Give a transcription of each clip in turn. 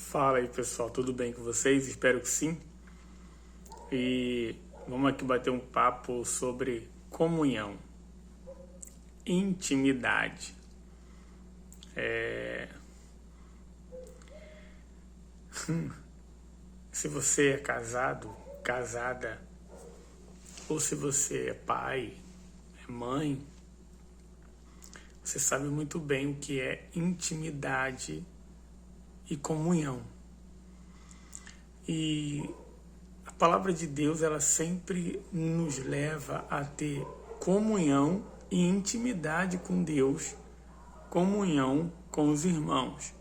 Fala aí, pessoal, tudo bem com vocês? Espero que sim. E vamos aqui bater um papo sobre comunhão, intimidade. Se você é casado, casada, ou se você é pai, é mãe, você sabe muito bem o que é intimidade e comunhão. E a palavra de Deus, ela sempre nos leva a ter comunhão e intimidade com Deus, comunhão com os irmãos.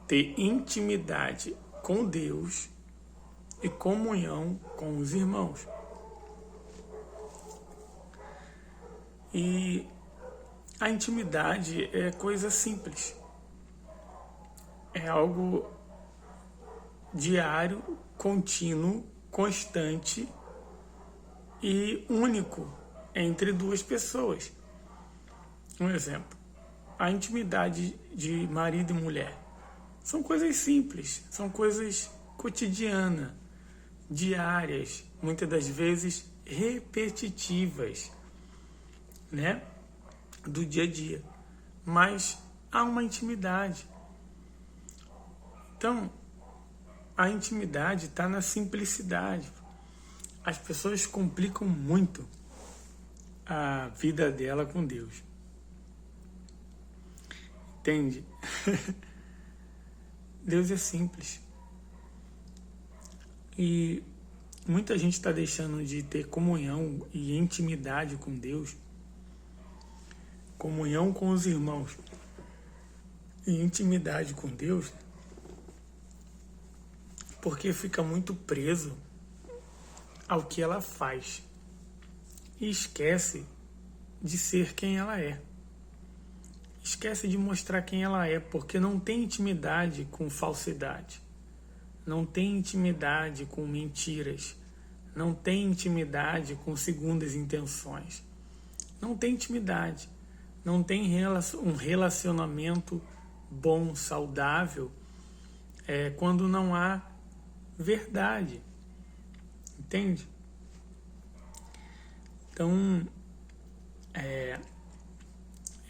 Ter intimidade com Deus e comunhão com os irmãos. E a intimidade é coisa simples. É algo diário, contínuo, constante e único entre duas pessoas. Um exemplo, a intimidade de marido e mulher. São coisas simples, são coisas cotidianas, diárias, muitas das vezes repetitivas, né? Do dia a dia. Mas há uma intimidade. Então, a intimidade está na simplicidade. As pessoas complicam muito a vida dela com Deus. Entende? Deus é simples. E muita gente está deixando de ter comunhão e intimidade com Deus, comunhão com os irmãos e intimidade com Deus, porque fica muito preso ao que ela faz e esquece de ser quem ela é. Esquece de mostrar quem ela é, porque não tem intimidade com falsidade, não tem intimidade com mentiras, não tem intimidade com segundas intenções, não tem intimidade, não tem um relacionamento bom, saudável, quando não há verdade, entende? Então,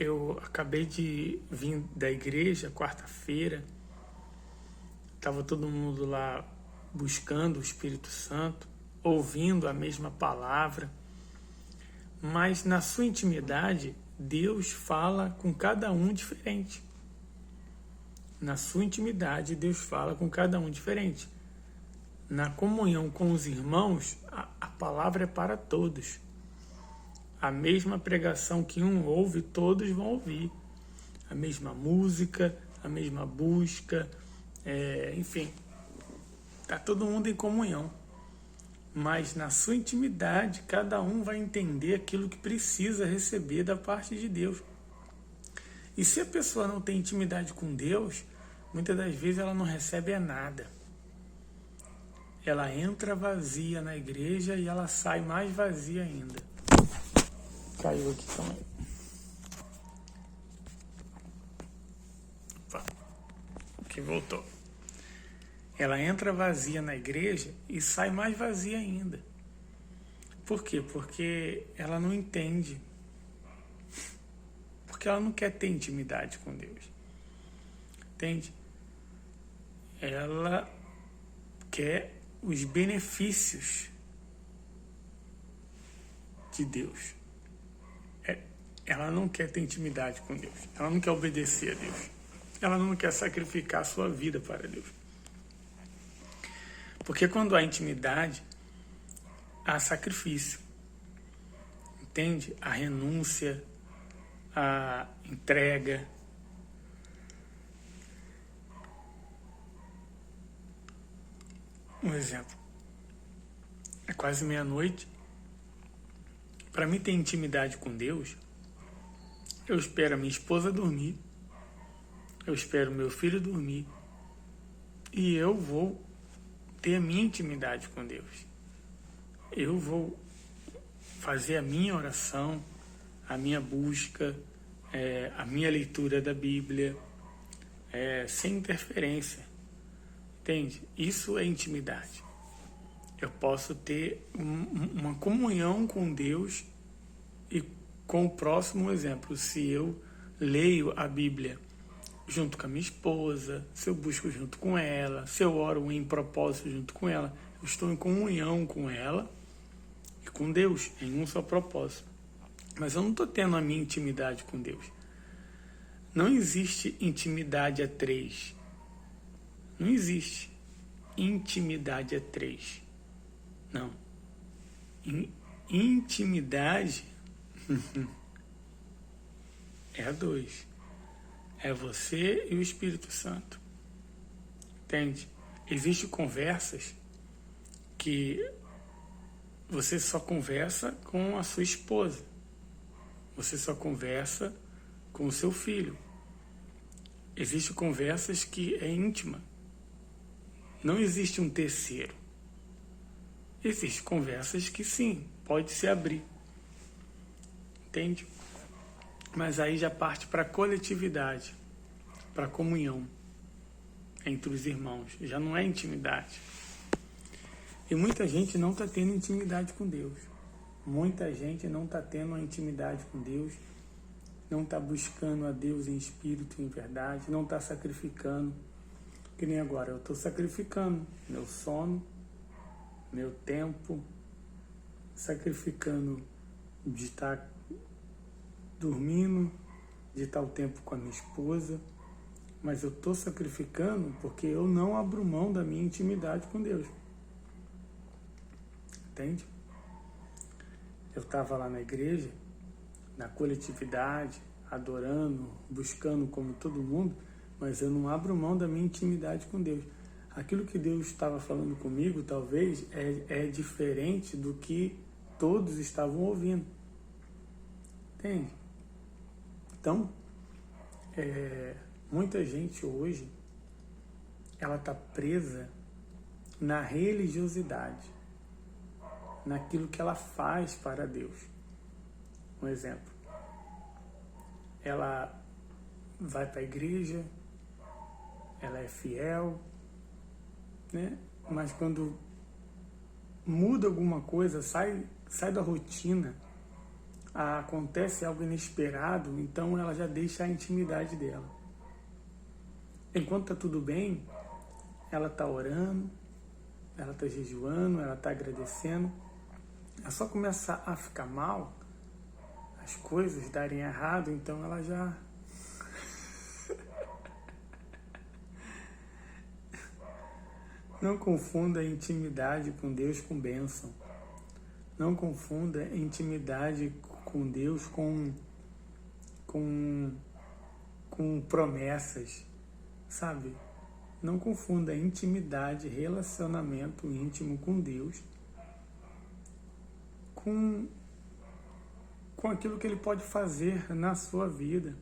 eu acabei de vir da igreja quarta-feira, estava todo mundo lá buscando o Espírito Santo, ouvindo a mesma palavra, mas na sua intimidade, Deus fala com cada um diferente. Na sua intimidade, Deus fala com cada um diferente. Na comunhão com os irmãos, a palavra é para todos. A mesma pregação que um ouve, todos vão ouvir. A mesma música, a mesma busca, enfim. Está todo mundo em comunhão. Mas na sua intimidade, cada um vai entender aquilo que precisa receber da parte de Deus. E se a pessoa não tem intimidade com Deus, muitas das vezes ela não recebe nada. Ela entra vazia na igreja e ela sai mais vazia ainda. Caiu aqui também. Opa, aqui voltou. Ela entra vazia na igreja e sai mais vazia ainda. Por quê? Porque ela não entende. Porque ela não quer ter intimidade com Deus. Entende? Ela quer os benefícios de Deus. Ela não quer ter intimidade com Deus. Ela não quer obedecer a Deus. Ela não quer sacrificar a sua vida para Deus. Porque quando há intimidade, há sacrifício. Entende? A renúncia, a entrega. Um exemplo. É quase meia-noite. Para mim ter intimidade com Deus, eu espero a minha esposa dormir, eu espero meu filho dormir, e eu vou ter a minha intimidade com Deus. Eu vou fazer a minha oração, a minha busca, a minha leitura da Bíblia, sem interferência, Entende? Isso é intimidade. Eu posso ter uma comunhão com Deus e com o próximo exemplo. Se eu leio a Bíblia junto com a minha esposa, se eu busco junto com ela, se eu oro em propósito junto com ela, eu estou em comunhão com ela e com Deus, em um só propósito. Mas eu não estou tendo a minha intimidade com Deus. Não existe intimidade a três. Não existe intimidade a três. Não. Intimidade é a dois. É você e o Espírito Santo. Entende? Existem conversas que você só conversa com a sua esposa. Você só conversa com o seu filho. Existem conversas que é íntima. Não existe um terceiro. Existem conversas que sim, pode se abrir. Entende? Mas aí já parte para a coletividade, para a comunhão entre os irmãos. Já não é intimidade. E muita gente não está tendo intimidade com Deus. Muita gente não está tendo uma intimidade com Deus, não está buscando a Deus em espírito e em verdade, não está sacrificando. Que nem agora, eu estou sacrificando meu sono, meu tempo, sacrificando de estar dormindo, de estar o tempo com a minha esposa, mas eu estou sacrificando porque eu não abro mão da minha intimidade com Deus. Entende? Eu estava lá na igreja, na coletividade, adorando, buscando como todo mundo, mas eu não abro mão da minha intimidade com Deus. Aquilo que Deus estava falando comigo, talvez, é diferente do que todos estavam ouvindo. Entende? Então, muita gente hoje, ela está presa na religiosidade, naquilo que ela faz para Deus. Um exemplo, ela vai para a igreja, ela é fiel, né? Mas quando muda alguma coisa, sai da rotina, acontece algo inesperado, então ela já deixa a intimidade dela. Enquanto está tudo bem, ela está orando, ela está jejuando, ela está agradecendo. É só começar a ficar mal, as coisas darem errado, então ela já... Não confunda a intimidade com Deus com bênção. Não confunda a intimidade com Deus com promessas, sabe? Não confunda intimidade, relacionamento íntimo com Deus com aquilo que Ele pode fazer na sua vida,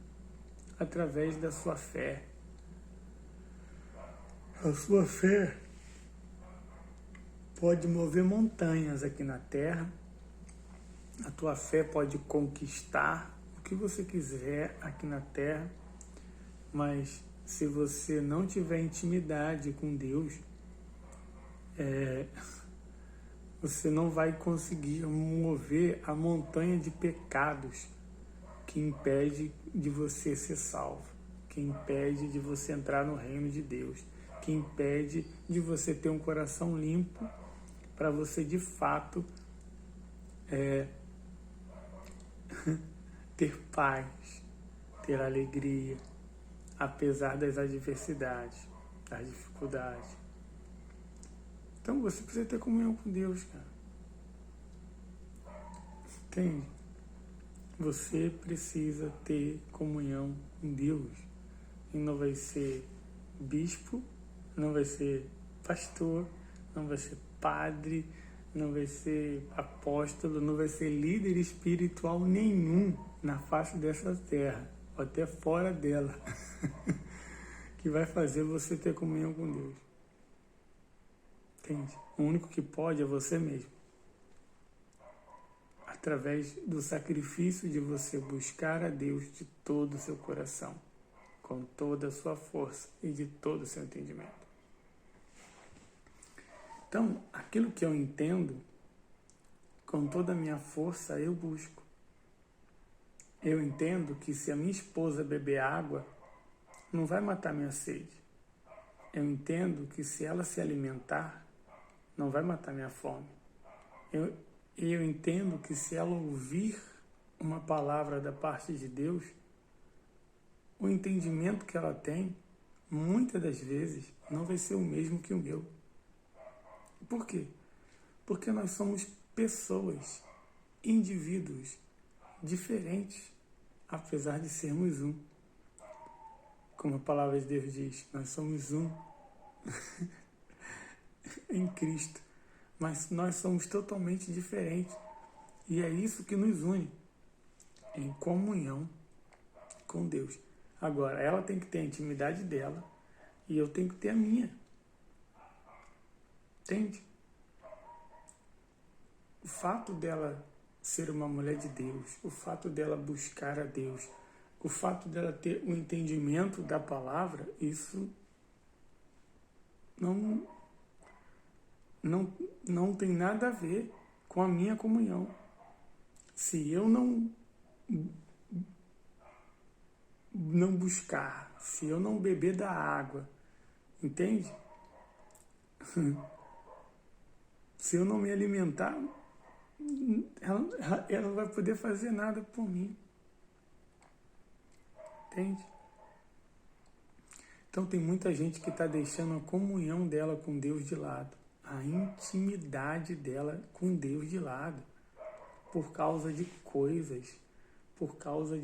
através da sua fé. A sua fé pode mover montanhas aqui na terra, a tua fé pode conquistar o que você quiser aqui na terra, mas se você não tiver intimidade com Deus, você não vai conseguir mover a montanha de pecados que impede de você ser salvo, que impede de você entrar no reino de Deus, que impede de você ter um coração limpo para você de fato ter paz, ter alegria, apesar das adversidades, das dificuldades. Então você precisa ter comunhão com Deus, cara. Entende? Você precisa ter comunhão com Deus. E não vai ser bispo, não vai ser pastor, não vai ser padre, não vai ser apóstolo, não vai ser líder espiritual nenhum na face dessa terra, ou até fora dela, que vai fazer você ter comunhão com Deus. Entende? O único que pode é você mesmo. Através do sacrifício de você buscar a Deus de todo o seu coração, com toda a sua força e de todo o seu entendimento. Então, aquilo que eu entendo, com toda a minha força, eu busco. Eu entendo que se a minha esposa beber água, não vai matar minha sede. Eu entendo que se ela se alimentar, não vai matar minha fome. Eu entendo que se ela ouvir uma palavra da parte de Deus, o entendimento que ela tem, muitas das vezes, não vai ser o mesmo que o meu. Por quê? Porque nós somos pessoas, indivíduos diferentes, apesar de sermos um. Como a palavra de Deus diz, nós somos um em Cristo, mas nós somos totalmente diferentes. E é isso que nos une, em comunhão com Deus. Agora, ela tem que ter a intimidade dela e eu tenho que ter a minha. Entende? O fato dela ser uma mulher de Deus, o fato dela buscar a Deus, o fato dela ter o entendimento da palavra, isso não tem nada a ver com a minha comunhão. Se eu não buscar, se eu não beber da água, entende? Se eu não me alimentar, ela não vai poder fazer nada por mim. Entende? Então tem muita gente que está deixando a comunhão dela com Deus de lado, a intimidade dela com Deus de lado, por causa de coisas, por causa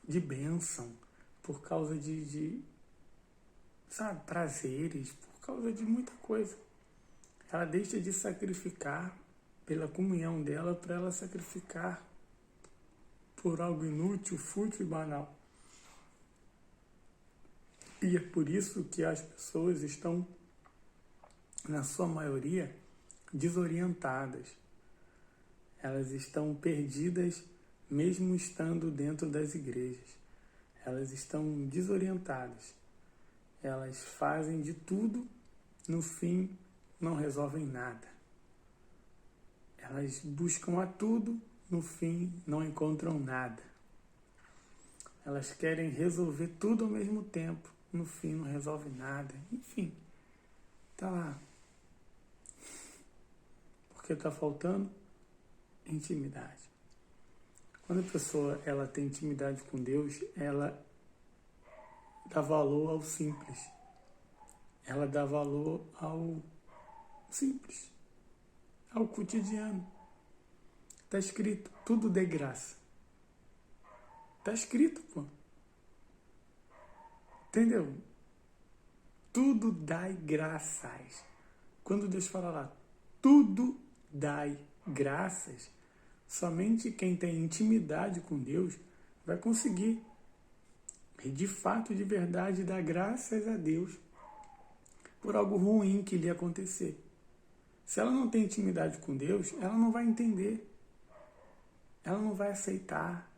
de bênção, por causa sabe, prazeres, por causa de muita coisa. Ela deixa de sacrificar pela comunhão dela para ela sacrificar por algo inútil, fútil e banal. E é por isso que as pessoas estão, na sua maioria, desorientadas. Elas estão perdidas, mesmo estando dentro das igrejas. Elas estão desorientadas. Elas fazem de tudo, no fim, não resolvem nada. Elas buscam a tudo, no fim, não encontram nada. Elas querem resolver tudo ao mesmo tempo, no fim, não resolve nada. Enfim, tá lá. Porque tá faltando intimidade. Quando a pessoa ela tem intimidade com Deus, ela dá valor ao simples. Ela dá valor ao simples, ao cotidiano. Está escrito, tudo de graça. Está escrito, pô. Entendeu? Tudo dai graças. Quando Deus fala lá, tudo dai graças, somente quem tem intimidade com Deus vai conseguir, e de fato, de verdade, dar graças a Deus por algo ruim que lhe acontecer. Se ela não tem intimidade com Deus, ela não vai entender, ela não vai aceitar,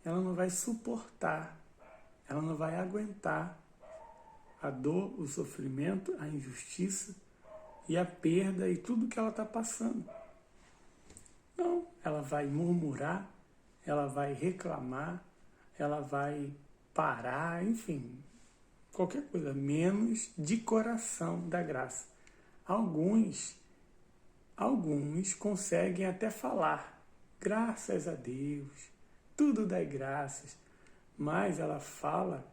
ela não vai suportar, ela não vai aguentar a dor, o sofrimento, a injustiça e a perda e tudo que ela está passando. Não, ela vai murmurar, ela vai reclamar, ela vai parar, enfim, qualquer coisa, menos de coração da graça. Alguns conseguem até falar, graças a Deus, tudo dá graças, mas ela fala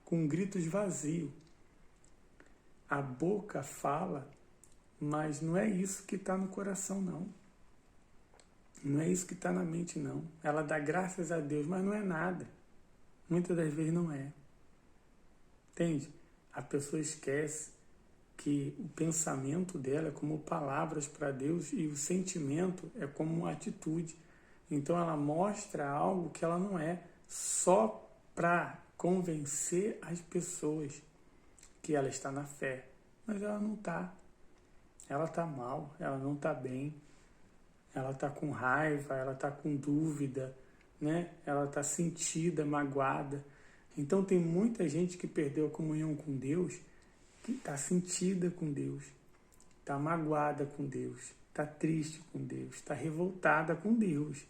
com gritos vazios. A boca fala, mas não é isso que está no coração, não. Não é isso que está na mente, não. Ela dá graças a Deus, mas não é nada. Muitas das vezes não é. Entende? A pessoa esquece que o pensamento dela é como palavras para Deus e o sentimento é como uma atitude. Então ela mostra algo que ela não é, só para convencer as pessoas que ela está na fé. Mas ela não está. Ela está mal, ela não está bem. Ela está com raiva, ela está com dúvida, né? Ela está sentida, magoada. Então tem muita gente que perdeu a comunhão com Deus, está sentida com Deus, está magoada com Deus, está triste com Deus, está revoltada com Deus,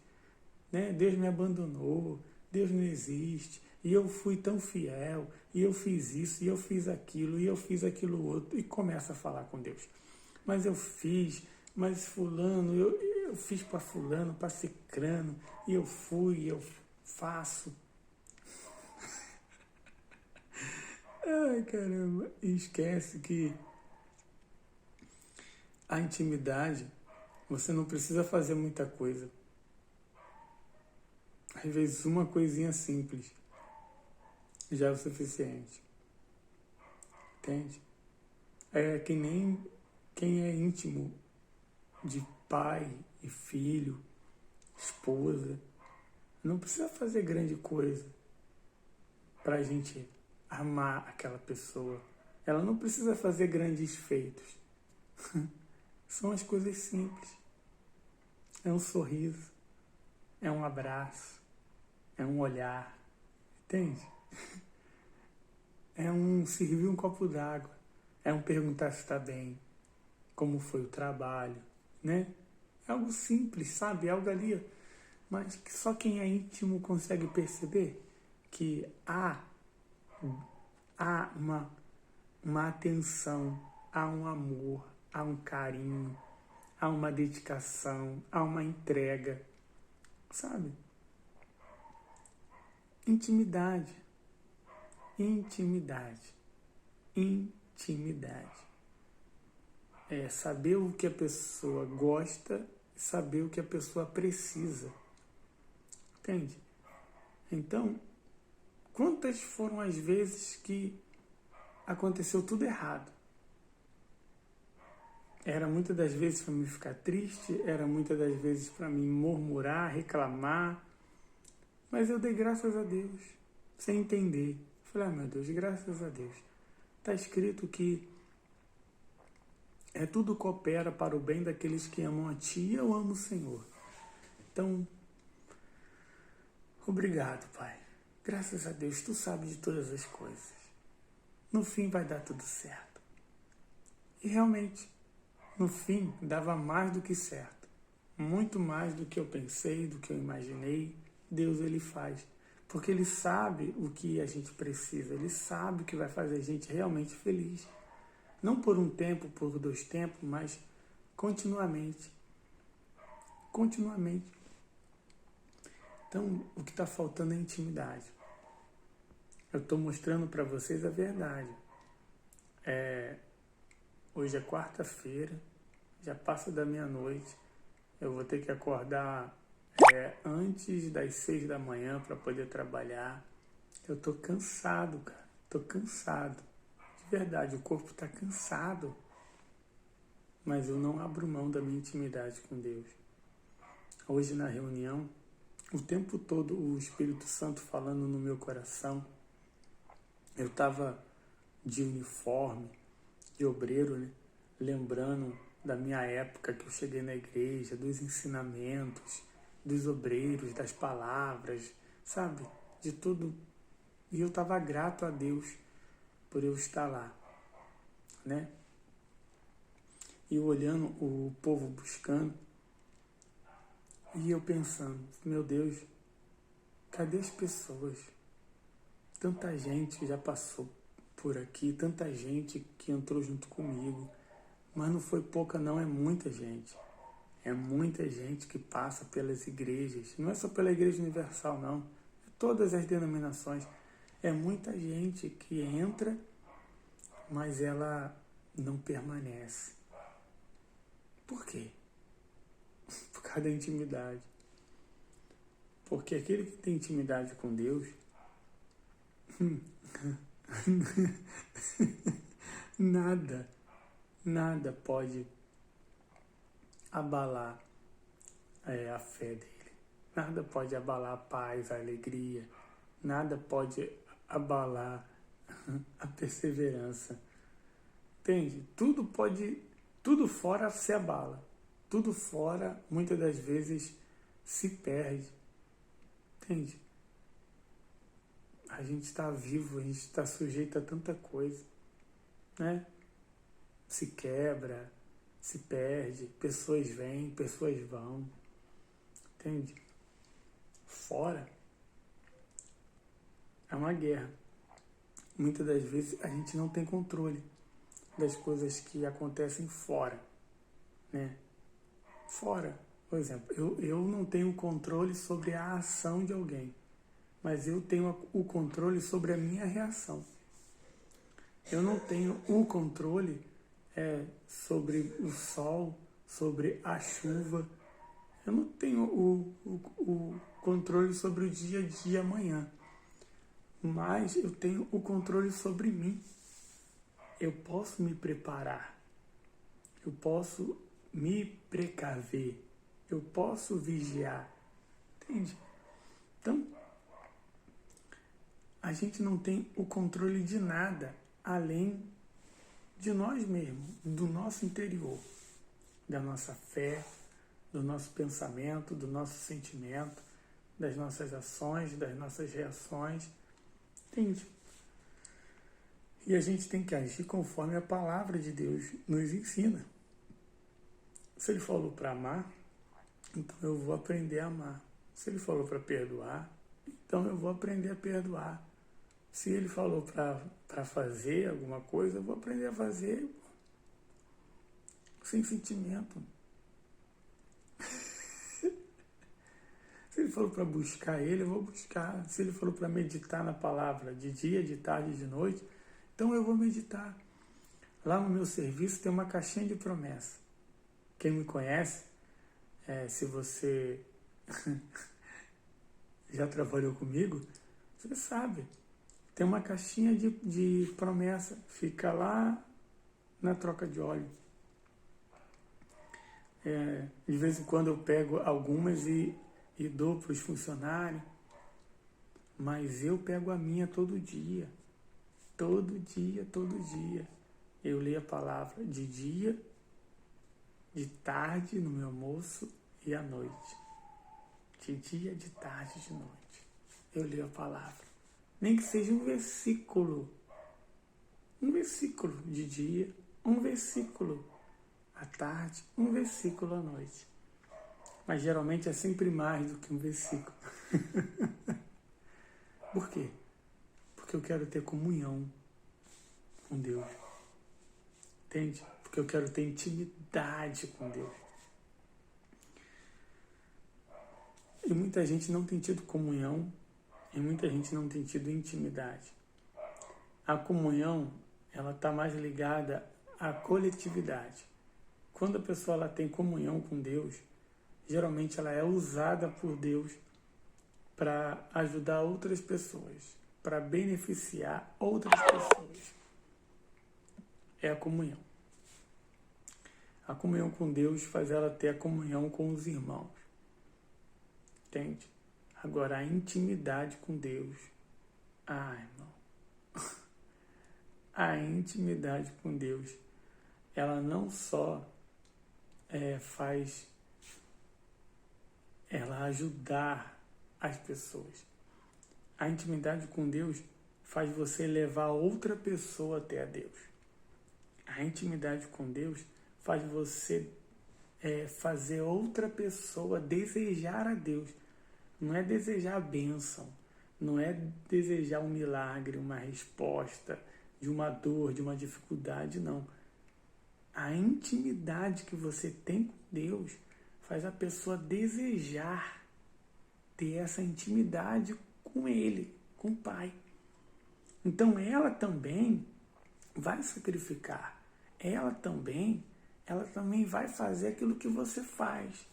né? Deus me abandonou, Deus não existe, e eu fui tão fiel, e eu fiz isso, e eu fiz aquilo, e eu fiz aquilo outro, e começa a falar com Deus. Mas eu fiz, mas fulano, eu fiz para fulano, para cicrano, e eu fui, eu faço. Ai, caramba, e esquece que a intimidade, você não precisa fazer muita coisa. Às vezes uma coisinha simples já é o suficiente. Entende? É que nem quem é íntimo de pai e filho, esposa, não precisa fazer grande coisa para a gente amar aquela pessoa. Ela não precisa fazer grandes feitos. São as coisas simples. É um sorriso, é um abraço, é um olhar, entende? É um servir um copo d'água, é um perguntar se está bem, como foi o trabalho, né? É algo simples, sabe? É algo ali, mas que só quem é íntimo consegue perceber que há uma atenção, há um amor, há um carinho, há uma dedicação, há uma entrega, sabe? Intimidade. É saber o que a pessoa gosta e saber o que a pessoa precisa. Entende? Então, quantas foram as vezes que aconteceu tudo errado? Era muitas das vezes para mim ficar triste, era muitas das vezes para mim murmurar, reclamar, mas eu dei graças a Deus, sem entender. Falei, meu Deus, graças a Deus. Está escrito que tudo coopera para o bem daqueles que amam a Ti e eu amo o Senhor. Então, obrigado, Pai. Graças a Deus, Tu sabes de todas as coisas. No fim vai dar tudo certo. E realmente, no fim, dava mais do que certo. Muito mais do que eu pensei, do que eu imaginei. Deus, Ele faz. Porque Ele sabe o que a gente precisa. Ele sabe o que vai fazer a gente realmente feliz. Não por um tempo, por 2 tempos, mas continuamente. Continuamente. Então, o que está faltando é intimidade. Eu estou mostrando para vocês a verdade. Hoje é quarta-feira, já passa da meia-noite. Eu vou ter que acordar antes das 6 da manhã para poder trabalhar. Eu estou cansado, cara. Estou cansado. De verdade, o corpo está cansado. Mas eu não abro mão da minha intimidade com Deus. Hoje na reunião, o tempo todo o Espírito Santo falando no meu coração. Eu estava de uniforme, de obreiro, né? Lembrando da minha época que eu cheguei na igreja, dos ensinamentos, dos obreiros, das palavras, sabe? De tudo. E eu estava grato a Deus por eu estar lá, né? E eu olhando o povo buscando, e eu pensando, meu Deus, cadê as pessoas? Tanta gente já passou por aqui, tanta gente que entrou junto comigo, mas não foi pouca não, é muita gente. É muita gente que passa pelas igrejas, não é só pela Igreja Universal não, é todas as denominações. É muita gente que entra, mas ela não permanece. Por quê? Por causa da intimidade. Porque aquele que tem intimidade com Deus, nada pode abalar a fé dele. Nada pode abalar a paz, a alegria. Nada pode abalar a perseverança. Entende? Tudo fora se abala. Tudo fora, muitas das vezes, se perde. Entende? A gente está vivo, a gente está sujeito a tanta coisa. né? Se quebra, se perde, pessoas vêm, pessoas vão, entende? Fora é uma guerra. Muitas das vezes a gente não tem controle das coisas que acontecem fora, né? Fora, por exemplo, eu não tenho controle sobre a ação de alguém, mas eu tenho o controle sobre a minha reação. Eu não tenho o controle sobre o sol, sobre a chuva. Eu não tenho o controle sobre o dia a dia amanhã, mas eu tenho o controle sobre mim. Eu posso me preparar, eu posso me precaver, eu posso vigiar, entende? Então, a gente não tem o controle de nada além de nós mesmos, do nosso interior, da nossa fé, do nosso pensamento, do nosso sentimento, das nossas ações, das nossas reações, entende? E a gente tem que agir conforme a palavra de Deus nos ensina. Se ele falou para amar, então eu vou aprender a amar. Se ele falou para perdoar, então eu vou aprender a perdoar. Se ele falou para fazer alguma coisa, eu vou aprender a fazer sem sentimento. Se ele falou para buscar ele, eu vou buscar. Se ele falou para meditar na palavra de dia, de tarde, de noite, então eu vou meditar. Lá no meu serviço tem uma caixinha de promessa. Quem me conhece, se você já trabalhou comigo, você sabe. Tem uma caixinha de promessa. Fica lá na troca de óleo. De vez em quando eu pego algumas e dou para os funcionários. Mas eu pego a minha todo dia. Todo dia, todo dia. Eu leio a palavra de dia, de tarde, no meu almoço e à noite. De dia, de tarde, de noite. Eu leio a palavra. Nem que seja um versículo. Um versículo de dia, um versículo à tarde, um versículo à noite. Mas geralmente é sempre mais do que um versículo. Por quê? Porque eu quero ter comunhão com Deus. Entende? Porque eu quero ter intimidade com Deus. E muita gente não tem tido comunhão, e muita gente não tem tido intimidade. A comunhão, ela está mais ligada à coletividade. Quando a pessoa ela tem comunhão com Deus, geralmente ela é usada por Deus para ajudar outras pessoas, para beneficiar outras pessoas. É a comunhão. A comunhão com Deus faz ela ter a comunhão com os irmãos. Entende? Agora, a intimidade com Deus. Irmão. A intimidade com Deus, ela não só faz ela ajudar as pessoas. A intimidade com Deus faz você levar outra pessoa até a Deus. A intimidade com Deus faz você fazer outra pessoa desejar a Deus. Não é desejar a bênção, não é desejar um milagre, uma resposta de uma dor, de uma dificuldade, não. A intimidade que você tem com Deus faz a pessoa desejar ter essa intimidade com Ele, com o Pai. Então ela também vai sacrificar. Ela também vai fazer aquilo que você faz.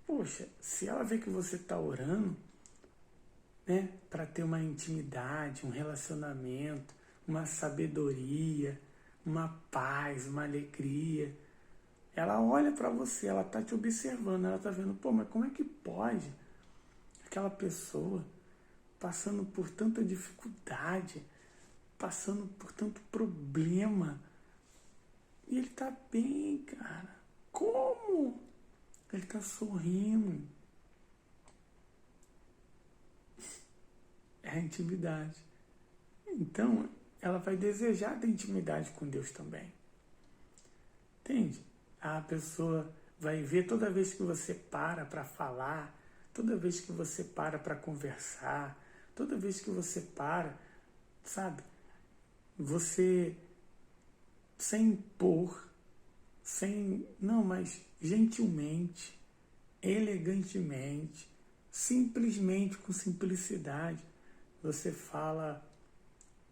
Poxa, se ela vê que você está orando, né, para ter uma intimidade, um relacionamento, uma sabedoria, uma paz, uma alegria, ela olha para você, ela está te observando, ela está vendo, pô, mas como é que pode aquela pessoa passando por tanta dificuldade, passando por tanto problema, e ele está bem, cara? Como? Ele está sorrindo. É a intimidade. Então, ela vai desejar ter intimidade com Deus também. Entende? A pessoa vai ver toda vez que você para falar, toda vez que você para conversar, toda vez que você sabe? Você, sem impor, mas gentilmente, elegantemente, simplesmente, com simplicidade, você fala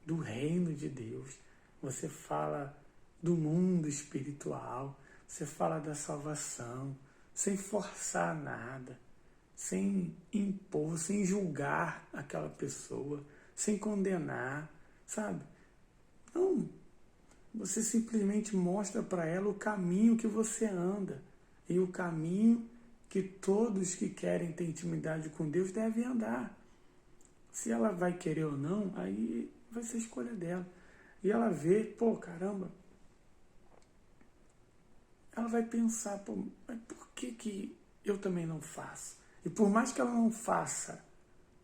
do reino de Deus, você fala do mundo espiritual, você fala da salvação, sem forçar nada, sem impor, sem julgar aquela pessoa, sem condenar, sabe? Não, você simplesmente mostra para ela o caminho que você anda e o caminho que todos que querem ter intimidade com Deus devem andar. Se ela vai querer ou não, aí vai ser a escolha dela. E ela vê, pô, caramba, ela vai pensar, pô, mas por que eu também não faço? E por mais que ela não faça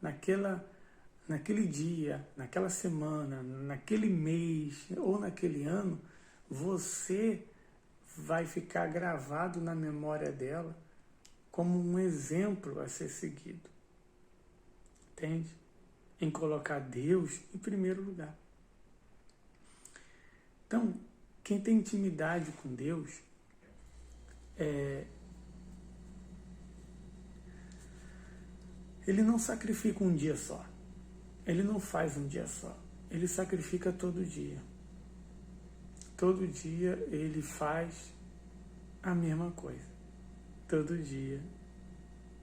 naquele dia, naquela semana, naquele mês ou naquele ano, você vai ficar gravado na memória dela como um exemplo a ser seguido. Entende? Em colocar Deus em primeiro lugar. Então, quem tem intimidade com Deus, ele não sacrifica um dia só. Ele não faz um dia só. Ele sacrifica todo dia. Todo dia ele faz a mesma coisa. Todo dia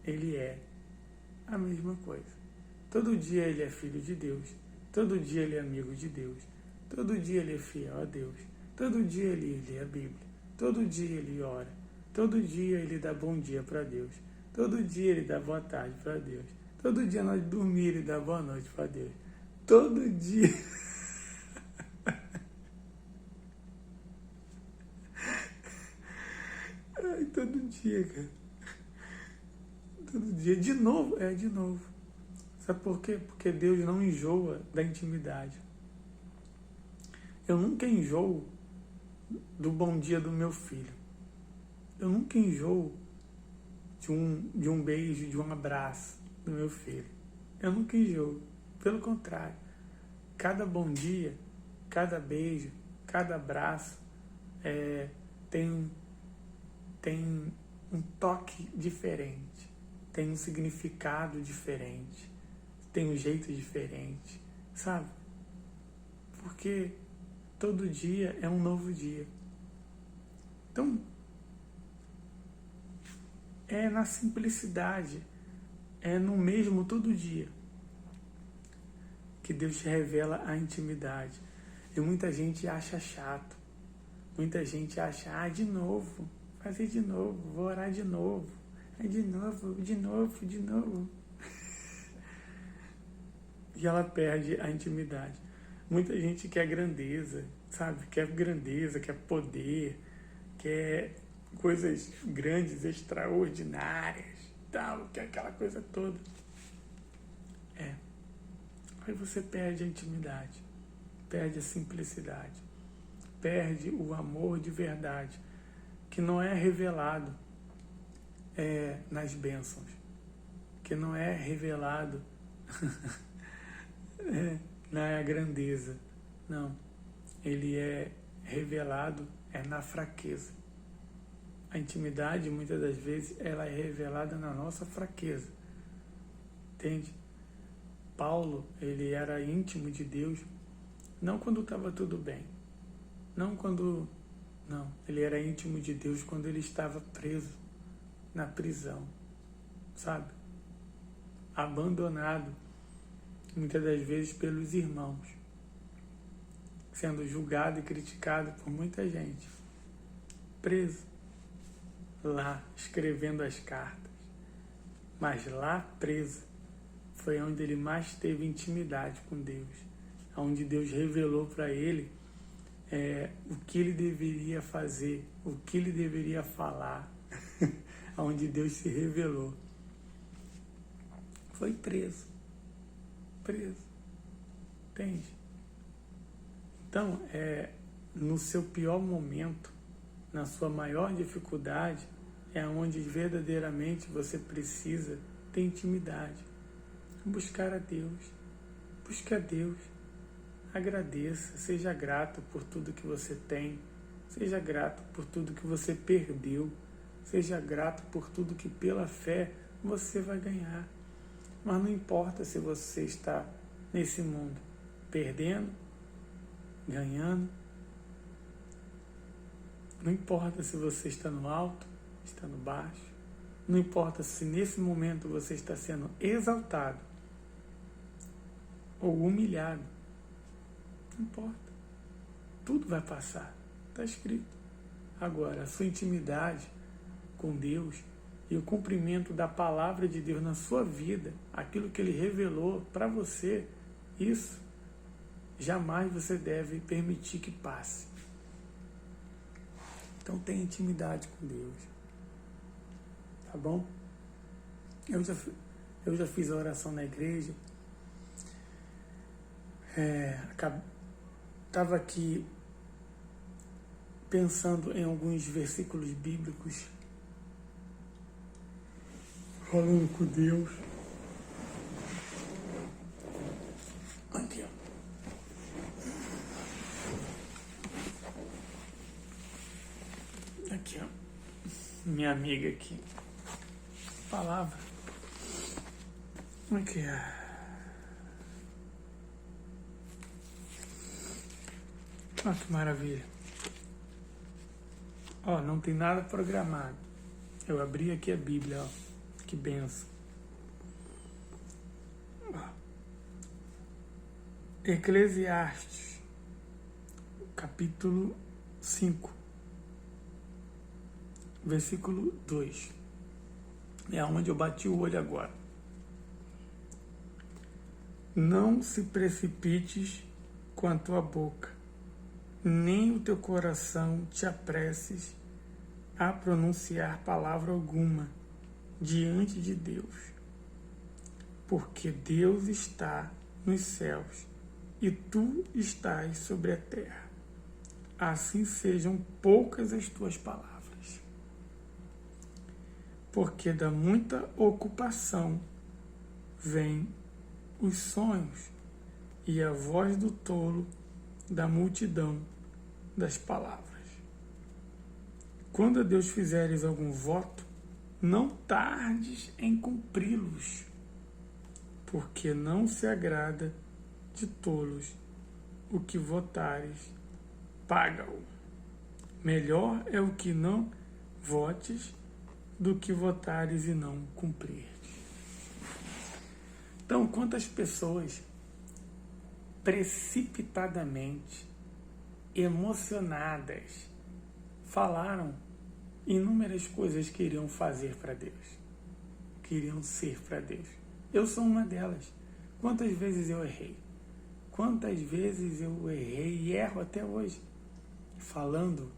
ele é a mesma coisa. Todo dia ele é filho de Deus. Todo dia ele é amigo de Deus. Todo dia ele é fiel a Deus. Todo dia ele lê a Bíblia. Todo dia ele ora. Todo dia ele dá bom dia para Deus. Todo dia ele dá boa tarde para Deus. Todo dia nós dormir ele dá boa noite para Deus. Todo dia. Ai, todo dia, cara. Todo dia. De novo? De novo. Sabe por quê? Porque Deus não enjoa da intimidade. Eu nunca enjoo do bom dia do meu filho. Eu nunca enjoo de um beijo, de um abraço do meu filho. Eu nunca enjoo. Pelo contrário. Cada bom dia, cada beijo, cada abraço tem um toque diferente. Tem um significado diferente. Tem um jeito diferente. Sabe? Porque todo dia é um novo dia. Então, é na simplicidade, é no mesmo todo dia que Deus te revela a intimidade. E muita gente acha chato. Muita gente acha, de novo, fazer de novo, vou orar de novo. De novo. E ela perde a intimidade. Muita gente quer grandeza, sabe? Quer grandeza, quer poder, quer coisas grandes, extraordinárias, tal, quer aquela coisa toda. Aí você perde a intimidade, perde a simplicidade, perde o amor de verdade, que não é revelado nas bênçãos, que não é revelado na grandeza. Não, ele é revelado na fraqueza. A intimidade, muitas das vezes, ela é revelada na nossa fraqueza. Entende? Paulo, ele era íntimo de Deus, não quando estava tudo bem. Não, ele era íntimo de Deus quando ele estava preso na prisão, sabe? Abandonado, muitas das vezes pelos irmãos, sendo julgado e criticado por muita gente, preso, lá escrevendo as cartas, mas lá preso foi onde ele mais teve intimidade com Deus, onde Deus revelou para ele o que ele deveria fazer, o que ele deveria falar, onde Deus se revelou. Foi preso, entende? Então, no seu pior momento, na sua maior dificuldade, é onde verdadeiramente você precisa ter intimidade. Buscar a Deus. Busque a Deus. Agradeça. Seja grato por tudo que você tem. Seja grato por tudo que você perdeu. Seja grato por tudo que pela fé você vai ganhar. Mas não importa se você está nesse mundo perdendo, ganhando. Não importa se você está no alto, está no baixo. Não importa se nesse momento você está sendo exaltado ou humilhado. Não importa. Tudo vai passar. Está escrito. Agora, a sua intimidade com Deus e o cumprimento da palavra de Deus na sua vida, aquilo que Ele revelou para você, isso jamais você deve permitir que passe. Então tenha intimidade com Deus. Tá bom? Eu já fiz a oração na igreja. Estava aqui pensando em alguns versículos bíblicos, falando com Deus. Aqui, ó. Aqui, ó. Minha amiga aqui. Palavra. Aqui, ó. Olha que maravilha. Ó, não tem nada programado. Eu abri aqui a Bíblia, ó. Que benção. Ó. Eclesiastes, capítulo 5, versículo 2. É onde eu bati o olho agora. Não se precipites com a tua boca, nem o teu coração te apresses a pronunciar palavra alguma diante de Deus, porque Deus está nos céus e tu estás sobre a terra. Assim sejam poucas as tuas palavras, porque da muita ocupação vêm os sonhos, e a voz do tolo da multidão das palavras. Quando a Deus fizeres algum voto, não tardes em cumpri-los, porque não se agrada de tolos o que votares, paga-o. Melhor é o que não votes do que votares e não cumprirdes. Então, quantas pessoas precipitadamente, emocionadas, falaram inúmeras coisas que iriam fazer para Deus, que iriam ser para Deus. Eu sou uma delas. Quantas vezes eu errei? Quantas vezes eu errei e erro até hoje, falando,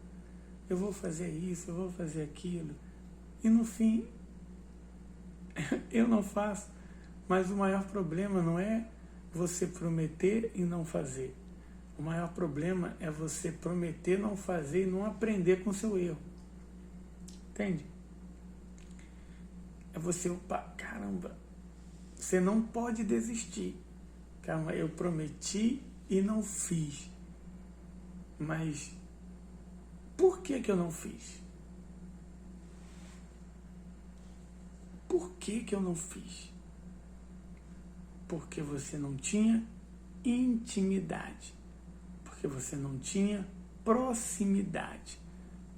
eu vou fazer isso, eu vou fazer aquilo, e no fim, eu não faço. Mas o maior problema não é você prometer e não fazer. O maior problema é você prometer não fazer e não aprender com o seu erro. Entende? É você, opa, caramba, você não pode desistir. Calma, eu prometi e não fiz. Mas por que eu não fiz? Por que eu não fiz? Porque você não tinha intimidade. Porque você não tinha proximidade.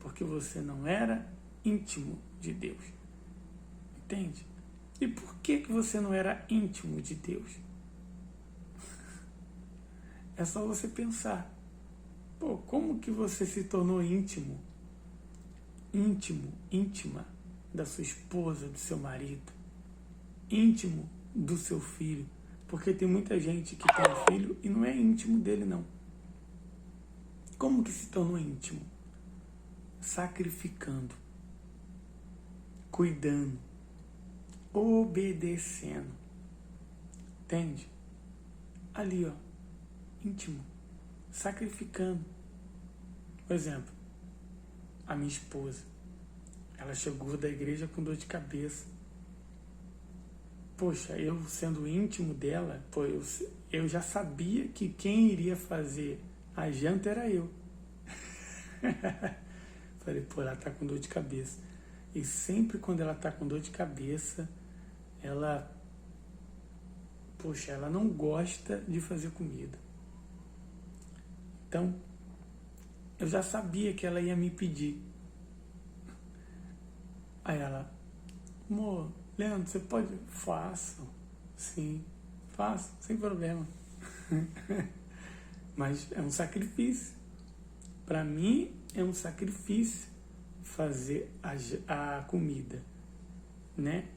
Porque você não era íntimo de Deus. Entende? E por que você não era íntimo de Deus? É só você pensar. Pô, como que você se tornou íntimo? Íntimo, íntima da sua esposa, do seu marido. Íntimo do seu filho. Porque tem muita gente que tem um filho e não é íntimo dele, não. Como que se tornou íntimo? Sacrificando, cuidando, obedecendo. Entende? Ali, ó, íntimo. sacrificando. Por exemplo, a minha esposa, ela chegou da igreja com dor de cabeça. Poxa, eu sendo íntimo dela, eu já sabia que quem iria fazer a janta era eu. Falei, pô, ela tá com dor de cabeça. E sempre quando ela tá com dor de cabeça, ela não gosta de fazer comida. Então, eu já sabia que ela ia me pedir. Aí ela, amor, Leandro, você pode? Faço. Sim, faço, sem problema. Mas é um sacrifício. Para mim é um sacrifício fazer a comida, né?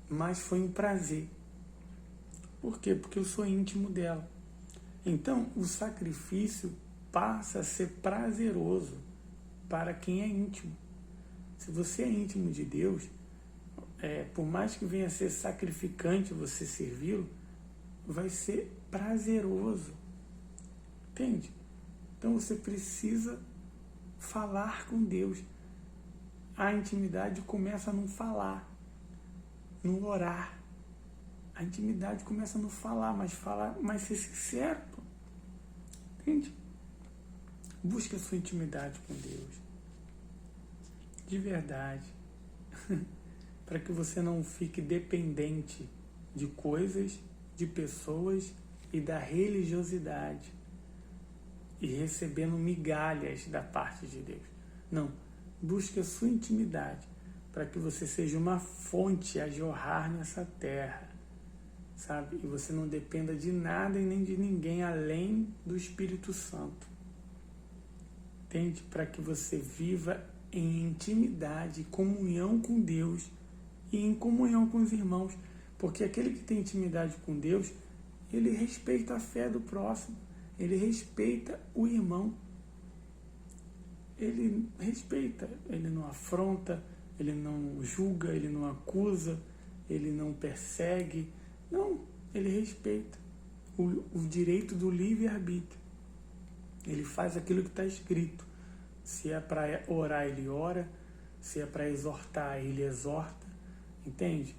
Mas foi um prazer. Por quê? Porque eu sou íntimo dela. Então, o sacrifício passa a ser prazeroso para quem é íntimo. Se você é íntimo de Deus, por mais que venha a ser sacrificante você servi-lo, vai ser prazeroso. Entende? Então você precisa falar com Deus. A intimidade começa a não falar, no orar. A intimidade começa a não falar, mas ser sincero. Entende? Busque a sua intimidade com Deus. De verdade. Para que você não fique dependente de coisas, de pessoas e da religiosidade. E recebendo migalhas da parte de Deus. Não. Busque a sua intimidade. Para que você seja uma fonte a jorrar nessa terra. Sabe? E você não dependa de nada e nem de ninguém além do Espírito Santo. Entende? Para que você viva em intimidade, comunhão com Deus e em comunhão com os irmãos. Porque aquele que tem intimidade com Deus, ele respeita a fé do próximo. Ele respeita o irmão. Ele respeita. Ele não afronta, ele não julga, ele não acusa, ele não persegue. Não, ele respeita o direito do livre-arbítrio. Ele faz aquilo que está escrito. Se é para orar, ele ora. Se é para exortar, ele exorta. Entende?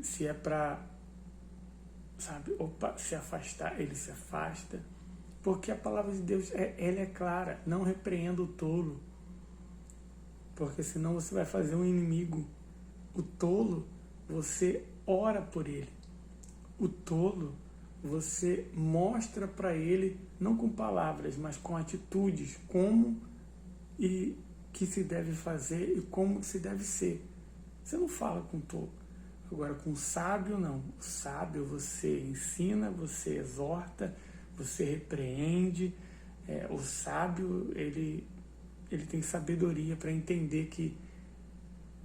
Se é para, se afastar, ele se afasta. Porque a palavra de Deus, ela é clara. Não repreenda o tolo. Porque senão você vai fazer um inimigo. O tolo, você ora por ele. O tolo, você mostra para ele, não com palavras, mas com atitudes, como e que se deve fazer e como se deve ser. Você não fala com o tolo. Agora, com o sábio, não. O sábio, você ensina, você exorta, você repreende. O sábio, ele tem sabedoria para entender que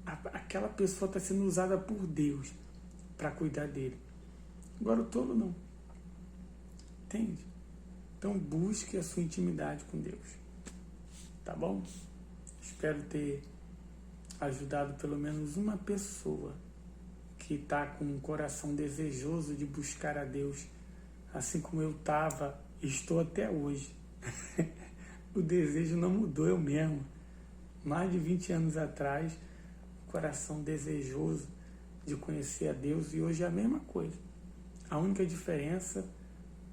aquela pessoa está sendo usada por Deus para cuidar dele. Agora o tolo não. Entende? Então busque a sua intimidade com Deus. Tá bom? Espero ter ajudado pelo menos uma pessoa que está com um coração desejoso de buscar a Deus, assim como eu estava e estou até hoje. O desejo não mudou, eu mesmo. Mais de 20 anos atrás, coração desejoso de conhecer a Deus, e hoje é a mesma coisa. A única diferença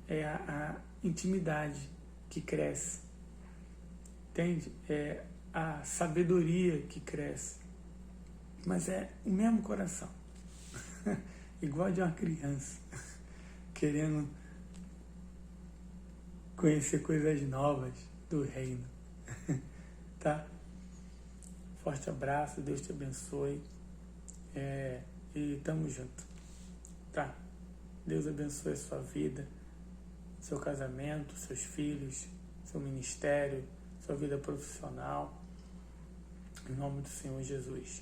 é a intimidade que cresce. Entende? É a sabedoria que cresce. Mas é o mesmo coração. Igual de uma criança. Querendo conhecer coisas novas do reino. Tá? Forte abraço, Deus te abençoe. E tamo junto. Tá? Deus abençoe a sua vida, seu casamento, seus filhos, seu ministério, sua vida profissional. Em nome do Senhor Jesus.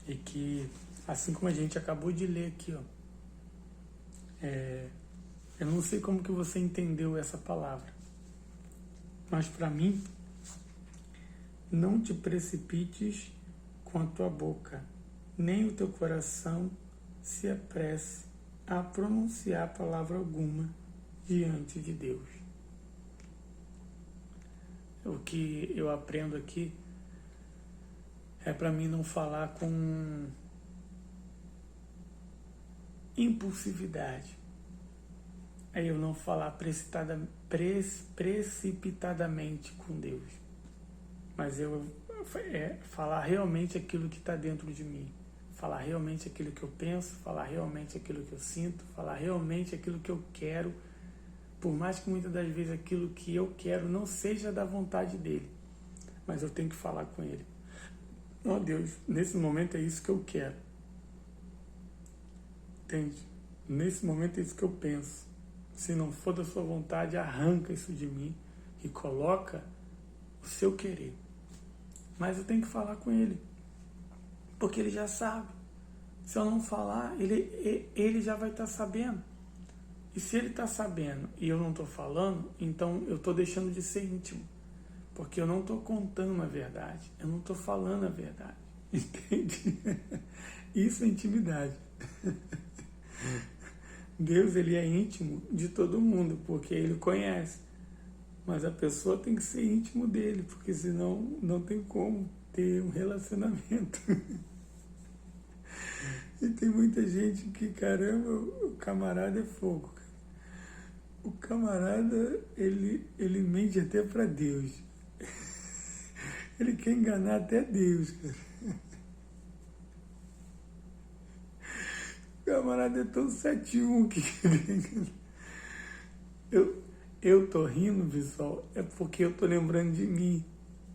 E que, assim como a gente acabou de ler aqui, eu não sei como que você entendeu essa palavra, mas para mim, não te precipites com a tua boca, nem o teu coração se apresse a pronunciar palavra alguma diante de Deus. o que eu aprendo aqui é para mim não falar com impulsividade. É eu não falar precipitadamente com Deus. Mas eu falar realmente aquilo que está dentro de mim. Falar realmente aquilo que eu penso, falar realmente aquilo que eu sinto, falar realmente aquilo que eu quero, por mais que muitas das vezes aquilo que eu quero não seja da vontade dele. Mas eu tenho que falar com ele. Oh Deus, nesse momento é isso que eu quero. Entende? Nesse momento é isso que eu penso. Se não for da sua vontade, arranca isso de mim e coloca o seu querer. Mas eu tenho que falar com ele, porque ele já sabe. Se eu não falar, ele já vai estar sabendo. E se ele está sabendo e eu não estou falando, então eu estou deixando de ser íntimo. Porque eu não estou contando a verdade. Eu não estou falando a verdade. Entende? Isso é intimidade. Deus, ele é íntimo de todo mundo, porque ele conhece. Mas a pessoa tem que ser íntimo dele, porque senão não tem como ter um relacionamento. E tem muita gente que, caramba, o camarada é fogo. O camarada, ele mente até para Deus. Ele quer enganar até Deus, cara. O camarada é tão 7-1 que eu tô rindo, pessoal, é porque eu tô lembrando de mim.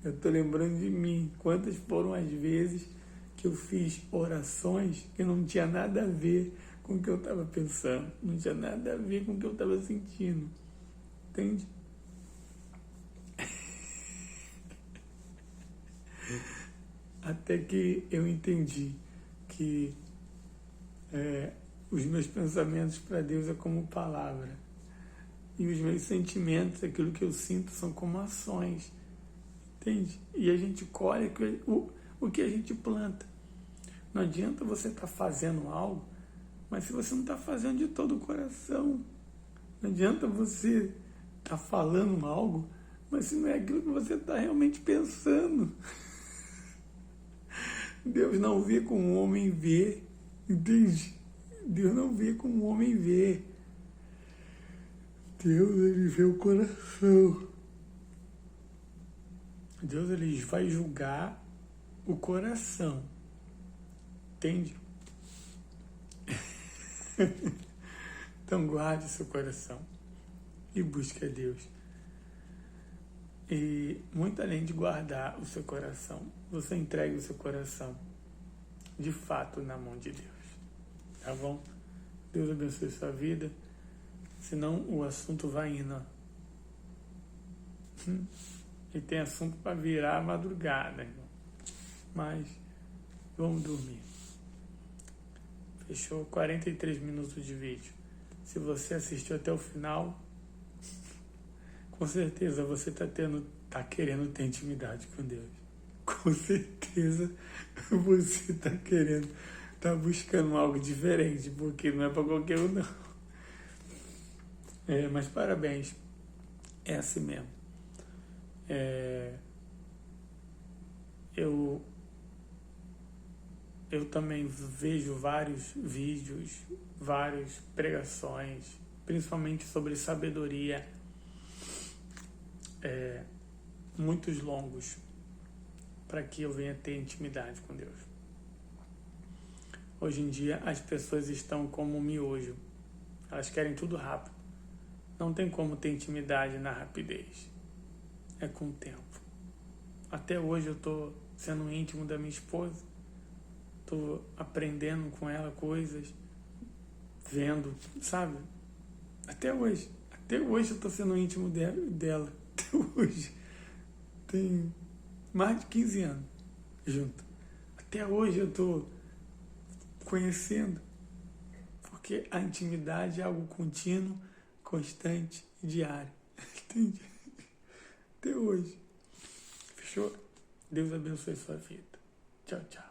Eu tô lembrando de mim. Quantas foram as vezes que eu fiz orações que não tinha nada a ver com o que eu estava pensando, não tinha nada a ver com o que eu estava sentindo. Entende? Até que eu entendi que os meus pensamentos para Deus é como palavra. E os meus sentimentos, aquilo que eu sinto, são como ações. Entende? E a gente colhe o que a gente planta. Não adianta você estar fazendo algo, mas se você não está fazendo de todo o coração. Não adianta você estar falando algo, mas se não é aquilo que você está realmente pensando. Deus não vê como o homem vê. Entende? Deus não vê como o homem vê. Deus, ele vê o coração. Deus, ele vai julgar o coração. Entende? Então guarde seu coração e busque a Deus. E muito além de guardar o seu coração, você entregue o seu coração de fato na mão de Deus. Tá bom? Deus abençoe sua vida. Senão o assunto vai indo. E tem assunto para virar a madrugada, irmão. Mas vamos dormir. Fechou 43 minutos de vídeo. Se você assistiu até o final, com certeza você tá querendo ter intimidade com Deus. Com certeza você tá buscando algo diferente, porque não é para qualquer um, não. Mas parabéns. É assim mesmo. Eu também vejo vários vídeos, várias pregações, principalmente sobre sabedoria, muitos longos, para que eu venha ter intimidade com Deus. Hoje em dia as pessoas estão como um miojo, elas querem tudo rápido. Não tem como ter intimidade na rapidez, é com o tempo. Até hoje eu estou sendo íntimo da minha esposa, estou aprendendo com ela coisas, vendo, sabe? Até hoje eu estou sendo íntimo dela, até hoje. Tem mais de 15 anos junto. Até hoje eu estou conhecendo, porque a intimidade é algo contínuo, constante e diário. Entende? Até hoje. Fechou? Deus abençoe sua vida. Tchau, tchau.